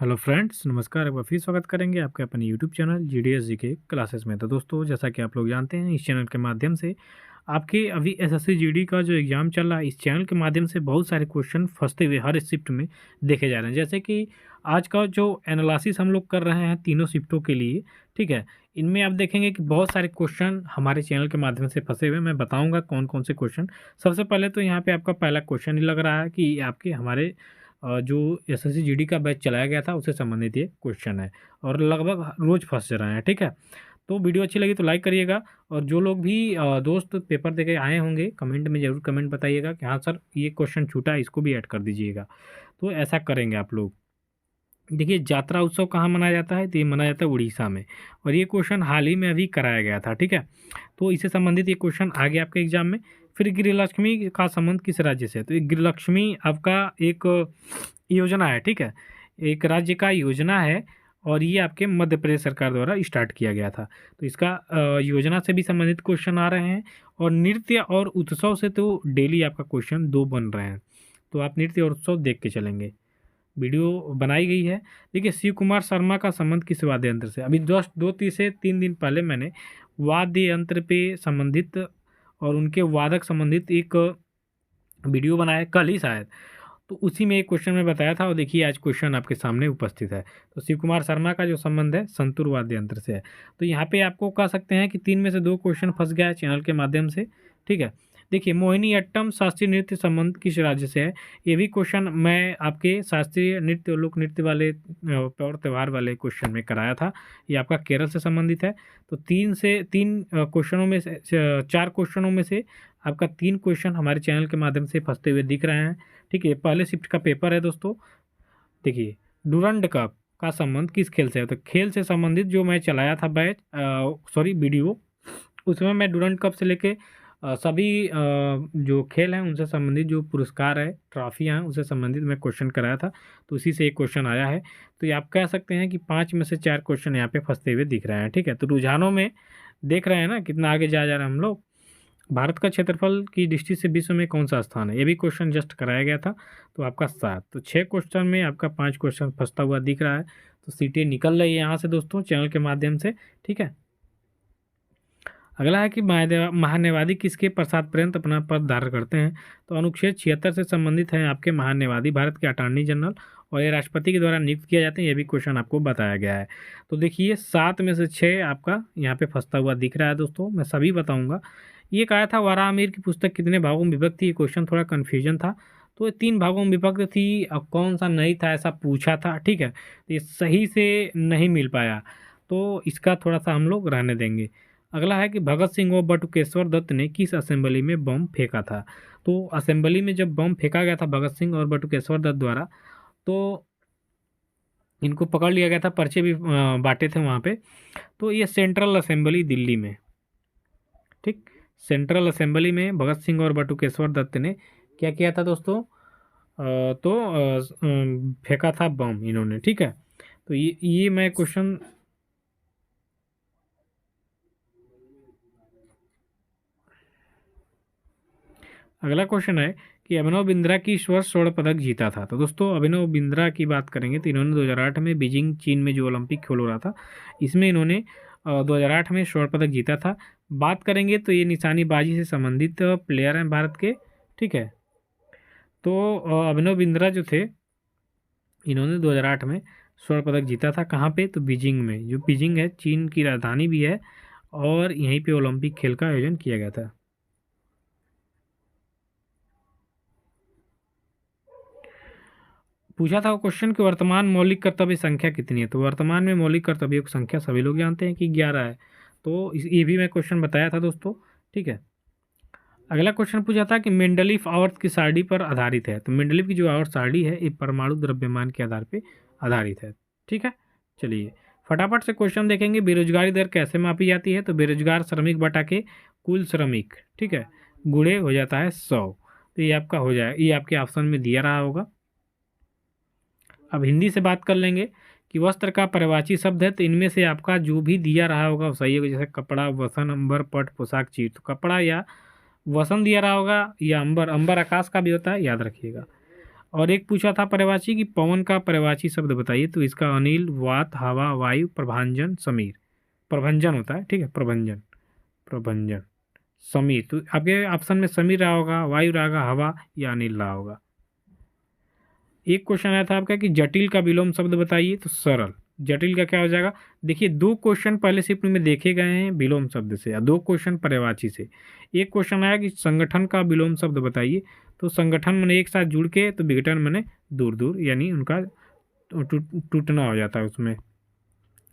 Hello friends, नमस्कार। एक बार फिर स्वागत करेंगे आपके अपने यूट्यूब चैनल जीडीएस जी के क्लासेस में। तो दोस्तों, जैसा कि आप लोग जानते हैं, इस चैनल के माध्यम से आपके अभी एसएससी जीडी का जो एग्ज़ाम चल रहा है, इस चैनल के माध्यम से बहुत सारे क्वेश्चन फंसते हुए हर शिफ्ट में देखे जा रहे हैं। जैसे कि आज का जो एनालिसिस हम लोग कर रहे हैं तीनों शिफ्टों के लिए, ठीक है। इनमें आप देखेंगे कि बहुत सारे क्वेश्चन हमारे चैनल के माध्यम से फंसे हुए हैं। मैं बताऊंगा कौन कौन से क्वेश्चन। सबसे पहले तो यहाँ पे आपका पहला क्वेश्चन ही लग रहा है कि आपके हमारे जो एसएससी जीडी का बैच चलाया गया था उससे संबंधित ये क्वेश्चन है और लगभग रोज़ फंस रहे हैं, ठीक है। तो वीडियो अच्छी लगी तो लाइक करिएगा, और जो लोग भी दोस्त पेपर देके आए होंगे, कमेंट में ज़रूर कमेंट बताइएगा कि हाँ सर ये क्वेश्चन छूटा है, इसको भी ऐड कर दीजिएगा। तो ऐसा करेंगे आप लोग। देखिए, यात्रा उत्सव कहाँ मनाया जाता है? तो ये मनाया जाता है उड़ीसा में, और ये क्वेश्चन हाल ही में अभी कराया गया था, ठीक है। तो इससे संबंधित ये क्वेश्चन आ गया आपके एग्जाम में। फिर गृहलक्ष्मी का संबंध किस राज्य से है? तो ये गृहलक्ष्मी आपका एक योजना है, ठीक है। एक राज्य का योजना है, और ये आपके मध्य प्रदेश सरकार द्वारा स्टार्ट किया गया था। तो इसका योजना से भी संबंधित क्वेश्चन आ रहे हैं, और नृत्य और उत्सव से तो डेली आपका क्वेश्चन 2 बन रहे हैं। तो आप नृत्य और उत्सव देख के चलेंगे। वीडियो बनाई गई है। देखिए, शिव कुमार शर्मा का संबंध किस वाद्य यंत्र से? अभी जस्ट 2 से 3 दिन पहले मैंने वाद्य यंत्र पे संबंधित और उनके वादक संबंधित एक वीडियो बनाया, कल ही शायद। तो उसी में एक क्वेश्चन मैं बताया था, और देखिए आज क्वेश्चन आपके सामने उपस्थित है। तो शिव कुमार शर्मा का जो संबंध है संतूर वाद्य यंत्र से है। तो यहाँ पे आपको कह सकते हैं कि 3 में से 2 क्वेश्चन फंस गया है चैनल के माध्यम से, ठीक है। देखिए, मोहिनीअट्टम शास्त्रीय नृत्य संबंध किस राज्य से है? ये भी क्वेश्चन मैं आपके शास्त्रीय नृत्य, लोक नृत्य वाले और त्यौहार वाले क्वेश्चन में कराया था। ये आपका केरल से संबंधित है। तो 3 क्वेश्चनों में से 4 क्वेश्चनों में से आपका 3 क्वेश्चन हमारे चैनल के माध्यम से फंसते हुए दिख रहे हैं, ठीक है। पहले शिफ्ट का पेपर है दोस्तों। देखिए, डूरंड कप का संबंध किस खेल से है? तो खेल से संबंधित जो मैं चलाया था बैच, सॉरी वीडियो, उसमें मैं डूरंड कप से लेके सभी जो खेल हैं उनसे संबंधित जो पुरस्कार है, ट्रॉफियाँ हैं, उससे संबंधित मैं क्वेश्चन कराया था। तो उसी से एक क्वेश्चन आया है। तो ये आप कह सकते हैं कि 5 में से 4 क्वेश्चन यहाँ पे फंसते हुए दिख रहे हैं, ठीक है। तो रुझानों में देख रहे हैं ना कितना आगे जा रहे हैं हम लोग। भारत का क्षेत्रफल की दृष्टि से विश्व में कौन सा स्थान है? ये भी क्वेश्चन जस्ट कराया गया था। तो आपका 7, तो 6 क्वेश्चन में आपका 5 क्वेश्चन फंसता हुआ दिख रहा है। तो सीटें निकल रही है यहाँ से दोस्तों चैनल के माध्यम से, ठीक है। अगला है कि महान्यायवादी किसके पश्चात पर्यंत अपना पद धारण करते हैं? तो अनुच्छेद 76 से संबंधित हैं आपके महान्यायवादी, भारत के अटॉर्नी जनरल, और ये राष्ट्रपति के द्वारा नियुक्त किए जाते हैं। ये भी क्वेश्चन आपको बताया गया है। तो देखिए, 7 में से 6 आपका यहाँ पे फंसता हुआ दिख रहा है दोस्तों। मैं सभी बताऊँगा। ये कहा था वारा अमीर की पुस्तक कितने भागों में विभक्त थी? ये क्वेश्चन थोड़ा कन्फ्यूजन था। तो ये 3 भागों में विभक्त थी। अब कौन सा नहीं था ऐसा पूछा था, ठीक है। तो ये सही से नहीं मिल पाया, तो इसका थोड़ा सा हम लोग रहने देंगे। अगला है कि भगत सिंह और बटुकेश्वर दत्त ने किस असेंबली में बम फेंका था? तो असेंबली में जब बम फेंका गया था भगत सिंह और बटुकेश्वर दत्त द्वारा, तो इनको पकड़ लिया गया था, पर्चे भी बांटे थे वहाँ पे। तो ये सेंट्रल असेंबली दिल्ली में, ठीक। सेंट्रल असेंबली में भगत सिंह और बटुकेश्वर दत्त ने क्या किया था दोस्तों? फेंका था बम इन्होंने, ठीक है। तो ये मैं क्वेश्चन, अगला क्वेश्चन है कि अभिनव बिंद्रा की इस वर्ष स्वर्ण पदक जीता था। तो दोस्तों, अभिनव बिंद्रा की बात करेंगे तो इन्होंने 2008 में बीजिंग चीन में जो ओलंपिक खेल हो रहा था, इसमें इन्होंने 2008 में स्वर्ण पदक जीता था। बात करेंगे तो ये निशानेबाजी से संबंधित प्लेयर हैं भारत के, ठीक है। तो अभिनव बिंद्रा जो थे, इन्होंने 2008 में स्वर्ण पदक जीता था। कहाँ पे? तो बीजिंग में, जो बीजिंग है चीन की राजधानी भी है, और यहीं पे ओलंपिक खेल का आयोजन किया गया था। पूछा था क्वेश्चन कि वर्तमान मौलिक कर्तव्य संख्या कितनी है? तो वर्तमान में मौलिक कर्तव्यों की संख्या सभी लोग जानते हैं कि 11 है। तो ये भी मैं क्वेश्चन बताया था दोस्तों, ठीक है। अगला क्वेश्चन पूछा था कि मेंडलीफ आवर्त की सारणी पर आधारित है। तो मेंडलीफ की जो आवर्त सारणी है ये परमाणु द्रव्यमान के आधार पर आधारित है, ठीक है। चलिए फटाफट से क्वेश्चन देखेंगे। बेरोजगारी दर कैसे मापी जाती है? तो बेरोजगार श्रमिक बटा के कुल श्रमिक, ठीक है, गुणे हो जाता है 100। तो ये आपका हो जाए, ये आपके ऑप्शन में दिया रहा होगा। अब हिंदी से बात कर लेंगे कि वस्त्र का पर्यायवाची शब्द है। तो इनमें से आपका जो भी दिया रहा होगा वो सही होगा। जैसे कपड़ा, वसन, अंबर, पट, पोशाक, चीर। तो कपड़ा या वसन दिया रहा होगा, या अंबर, अंबर आकाश का भी होता है, याद रखिएगा। और एक पूछा था पर्यायवाची कि पवन का पर्यायवाची शब्द बताइए, तो इसका अनिल, वात, हवा, वायु, प्रभांजन, समीर। प्रभंजन होता है, ठीक है, प्रभंजन, प्रभंजन, समीर। तो आपके ऑप्शन में समीर रहा होगा, वायु रहा होगा, हवा या अनिल रहा होगा। एक क्वेश्चन आया था आपका कि जटिल का विलोम शब्द बताइए, तो सरल। जटिल का क्या हो जाएगा? देखिए, 2 क्वेश्चन पहले शिफ्ट में देखे गए हैं विलोम शब्द से, या 2 क्वेश्चन पर्यायवाची से। एक क्वेश्चन आया कि संगठन का विलोम शब्द बताइए, तो संगठन मैंने एक साथ जुड़ के, तो विघटन मैंने दूर दूर, यानी उनका टूटना हो जाता है उसमें।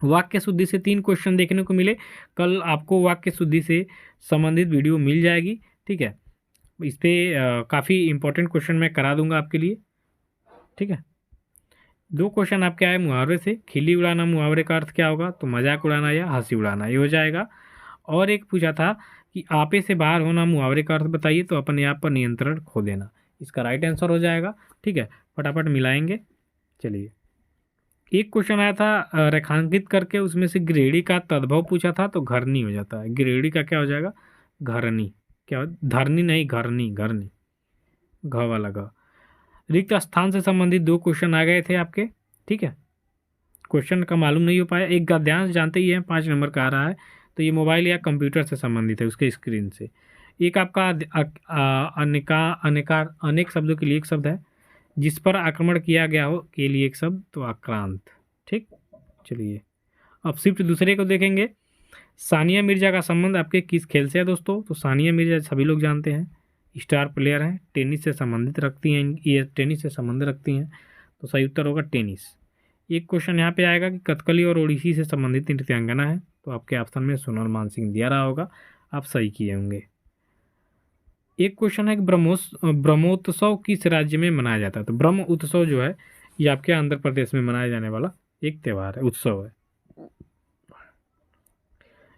वाक्य शुद्धि से 3 क्वेश्चन देखने को मिले। कल आपको वाक्य शुद्धि से संबंधित वीडियो मिल जाएगी, ठीक है। इस पर काफ़ी इंपॉर्टेंट क्वेश्चन मैं करा दूंगा आपके लिए, ठीक है। 2 क्वेश्चन आपके आए मुहावरे से। खिल्ली उड़ाना मुहावरे का अर्थ क्या होगा? तो मजाक उड़ाना या हंसी उड़ाना, ये हो जाएगा। और एक पूछा था कि आपे से बाहर होना मुहावरे का अर्थ बताइए, तो अपने आप पर नियंत्रण खो देना, इसका राइट आंसर हो जाएगा, ठीक है। फटाफट मिलाएंगे, चलिए। एक क्वेश्चन आया था रेखांकित करके, उसमें से गृहिणी का तद्भव पूछा था, तो घरनी हो जाता है। गृहिणी का क्या हो जाएगा? घरनी। क्या धरनी नहीं, घरनी, घरनी, घ वाला घ। रिक्त स्थान से संबंधित 2 क्वेश्चन आ गए थे आपके, ठीक है। क्वेश्चन का मालूम नहीं हो पाया। एक गद्यांश जानते ही हैं, 5 नंबर का आ रहा है, तो ये मोबाइल या कंप्यूटर से संबंधित है, उसके स्क्रीन से। एक आपका अनेक शब्दों के लिए एक शब्द है, जिस पर आक्रमण किया गया हो के लिए एक शब्द, तो आक्रांत, ठीक। चलिए, अब शिफ्ट दूसरे को देखेंगे। सानिया मिर्जा का संबंध आपके किस खेल से है दोस्तों? तो सानिया मिर्जा सभी लोग जानते हैं, स्टार प्लेयर हैं, टेनिस से संबंधित रखती हैं, ये टेनिस से संबंध रखती हैं, तो सही उत्तर होगा टेनिस। एक क्वेश्चन यहाँ पे आएगा कि कथकली और ओडिसी से संबंधित नृत्यांगना है, तो आपके ऑप्शन में सोनल मानसिंह दिया रहा होगा, आप सही किए होंगे। एक क्वेश्चन है कि ब्रह्मोत्सव किस राज्य में मनाया जाता है? तो ब्रह्म उत्सव जो है, ये आपके आंध्र प्रदेश में मनाया जाने वाला एक त्यौहार है, उत्सव है।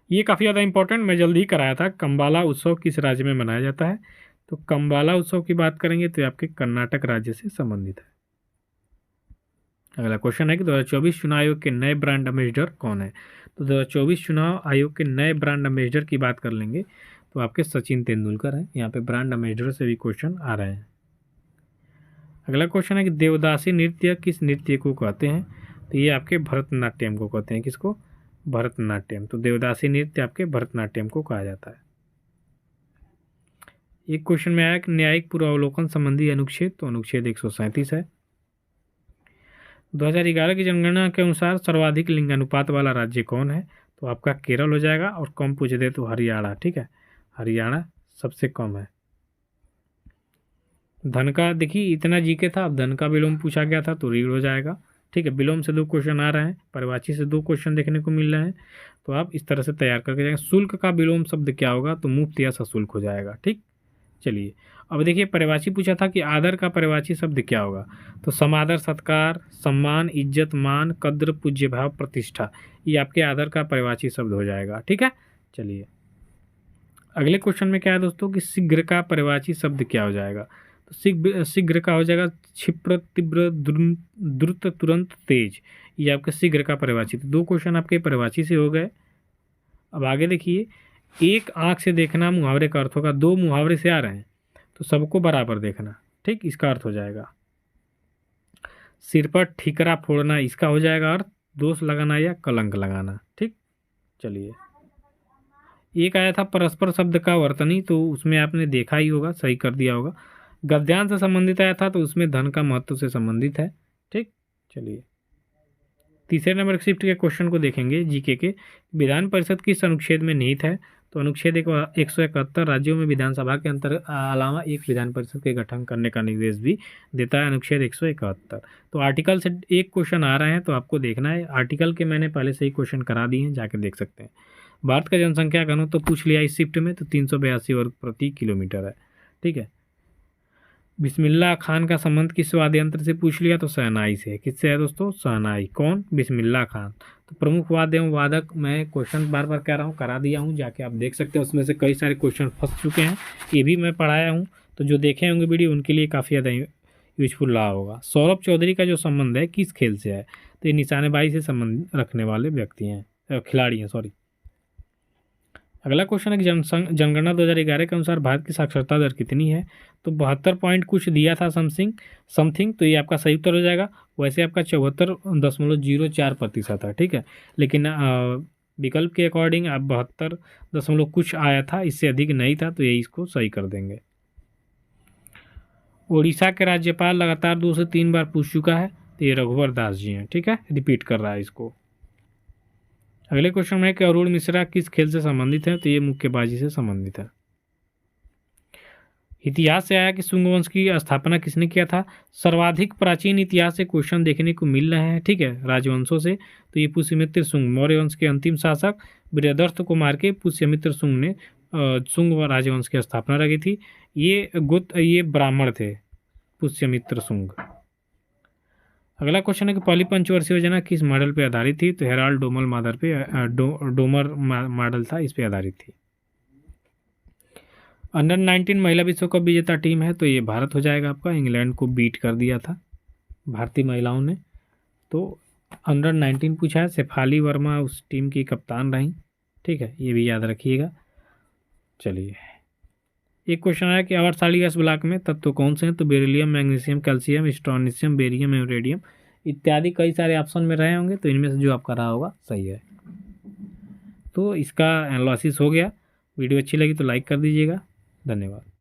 ये काफ़ी ज़्यादा इंपॉर्टेंट, मैं जल्दी ही कराया था। कंबाला उत्सव किस राज्य में मनाया जाता है? तो कंबाला उत्सव की बात करेंगे तो आपके कर्नाटक राज्य से संबंधित है। अगला क्वेश्चन है कि 2024 चुनाव आयोग के नए ब्रांड एम्बेसडर कौन है? तो 2024 चुनाव आयोग के नए ब्रांड एम्बेसडर की बात कर लेंगे, तो आपके सचिन तेंदुलकर हैं। यहाँ पे ब्रांड एम्बेसडर से भी क्वेश्चन आ रहे हैं। अगला क्वेश्चन है कि देवदासी नृत्य किस नृत्य को कहते हैं? तो ये आपके भरतनाट्यम को कहते हैं। किसको? भरतनाट्यम। तो देवदासी नृत्य आपके भरतनाट्यम को कहा जाता है। एक क्वेश्चन में आया कि न्यायिक पूर्वावलोकन संबंधी अनुच्छेद, तो अनुच्छेद 137 है। 2011 की जनगणना के अनुसार सर्वाधिक लिंगानुपात वाला राज्य कौन है? तो आपका केरल हो जाएगा, और कम पूछ दे तो हरियाणा, ठीक है, हरियाणा सबसे कम है। धन का देखिए इतना जीके था, अब धन का विलोम पूछा गया था, तो रीढ़ हो जाएगा, ठीक है। विलोम से 2 क्वेश्चन आ रहे हैं, पर्यायवाची से 2 क्वेश्चन देखने को मिल रहे हैं, तो आप इस तरह से तैयार करके जाएंगे। शुल्क का विलोम शब्द क्या होगा? तो मुफ्त या सशुल्क हो जाएगा, ठीक। चलिए, अब देखिए पर्यायवाची पूछा था कि आदर का पर्यायवाची शब्द क्या होगा? तो समादर, सत्कार, सम्मान, इज्जत, मान, कद्र, पूज्य भाव, प्रतिष्ठा, ये आपके आदर का पर्यायवाची शब्द हो जाएगा, ठीक है। चलिए, अगले क्वेश्चन में क्या है दोस्तों कि शीघ्र का पर्यायवाची शब्द क्या हो जाएगा? तो शीघ्र का हो जाएगा क्षिप्र, तीव्र, द्रुत, तुरंत, तेज, ये आपका शीघ्र का पर्यायवाची। तो 2 क्वेश्चन आपके पर्यायवाची से हो गए। अब आगे देखिए, एक आंख से देखना मुहावरे का अर्थ होगा। 2 मुहावरे से आ रहे हैं, तो सबको बराबर देखना, ठीक, इसका अर्थ हो जाएगा। सिर पर ठीकरा फोड़ना, इसका हो जाएगा अर्थ दोष लगाना या कलंक लगाना, ठीक। चलिए, एक आया था परस्पर शब्द का वर्तनी, तो उसमें आपने देखा ही होगा, सही कर दिया होगा। गद्यांश से संबंधित आया था, तो उसमें धन का महत्व से संबंधित है, ठीक। चलिए, तीसरे नंबर शिफ्ट के क्वेश्चन को देखेंगे जीके के। विधान परिषद किस अनुच्छेद में निहित है? तो अनुच्छेद 171 राज्यों में विधानसभा के अंतर अलावा एक विधान परिषद के गठन करने का निर्देश भी देता है, अनुच्छेद 171। तो आर्टिकल से एक क्वेश्चन आ रहे हैं, तो आपको देखना है। आर्टिकल के मैंने पहले से ही क्वेश्चन करा दिए हैं, जाके देख सकते हैं। भारत का जनसंख्या घनत्व तो पूछ लिया इस शिफ्ट में, तो 382 वर्ग प्रति किलोमीटर है, ठीक है। बिस्मिल्लाह खान का संबंध किस वाद्य यंत्र से पूछ लिया? तो शहनाई से। किससे है दोस्तों? शहनाई। कौन? बिस्मिल्लाह खान। तो प्रमुख वाद्य एवं वादक, मैं क्वेश्चन बार बार कह रहा हूँ, करा दिया हूँ, जाके आप देख सकते हैं। उसमें से कई सारे क्वेश्चन फंस चुके हैं, ये भी मैं पढ़ाया हूँ, तो जो देखे होंगे वीडियो उनके लिए काफ़ी ज़्यादा यूजफुल रहा होगा। सौरभ चौधरी का जो संबंध है किस खेल से है? तो ये निशानेबाजी से संबंध रखने वाले व्यक्ति हैं, खिलाड़ी हैं, सॉरी। अगला क्वेश्चन है कि जनगणना 2011 के अनुसार भारत की साक्षरता दर कितनी है? तो 72 पॉइंट कुछ दिया था समथिंग, तो ये आपका सही उत्तर हो जाएगा। वैसे आपका 74.04% है, ठीक है, लेकिन विकल्प के अकॉर्डिंग आप 72 दशमलव कुछ आया था, इससे अधिक नहीं था, तो ये इसको सही कर देंगे। उड़ीसा के राज्यपाल लगातार 2 से 3 बार पूछ चुका है, तो ये रघुवर दास जी हैं, ठीक है, रिपीट कर रहा है इसको। अगले क्वेश्चन में है कि अरुण मिश्रा किस खेल से संबंधित है? तो ये मुक्केबाजी से संबंधित है। इतिहास से आया कि शुंग वंश की स्थापना किसने किया था? सर्वाधिक प्राचीन इतिहास से क्वेश्चन देखने को मिल रहे हैं, ठीक है, राजवंशों से। तो ये पुष्यमित्र शुंग, मौर्य वंश के अंतिम शासक बृहदर्थ को मार के पुष्यमित्र शुंग ने शुंग राजवंश की स्थापना रखी थी। ये ब्राह्मण थे, पुष्यमित्र शुंग। अगला क्वेश्चन है कि पहली पंचवर्षीय योजना किस मॉडल पे आधारित थी? तो हेराल्ड डोमर मॉडल पे डोमर मॉडल था, इस पे आधारित थी। अंडर 19 महिला विश्व कप विजेता टीम है, तो ये भारत हो जाएगा आपका। इंग्लैंड को बीट कर दिया था भारतीय महिलाओं ने। तो अंडर 19 पूछा है, शेफाली वर्मा उस टीम की कप्तान रहीं, ठीक है, ये भी याद रखिएगा। चलिए, एक क्वेश्चन है कि आवर्तसाली गैस ब्लॉक में तत्व कौन से हैं? तो बेरिलियम, मैग्नीशियम, कैल्शियम, स्ट्रोनिशियम, बेरियम एवं रेडियम इत्यादि कई सारे ऑप्शन में रहे होंगे, तो इनमें से जो आपका रहा होगा सही है। तो इसका एनालिसिस हो गया। वीडियो अच्छी लगी तो लाइक कर दीजिएगा। धन्यवाद।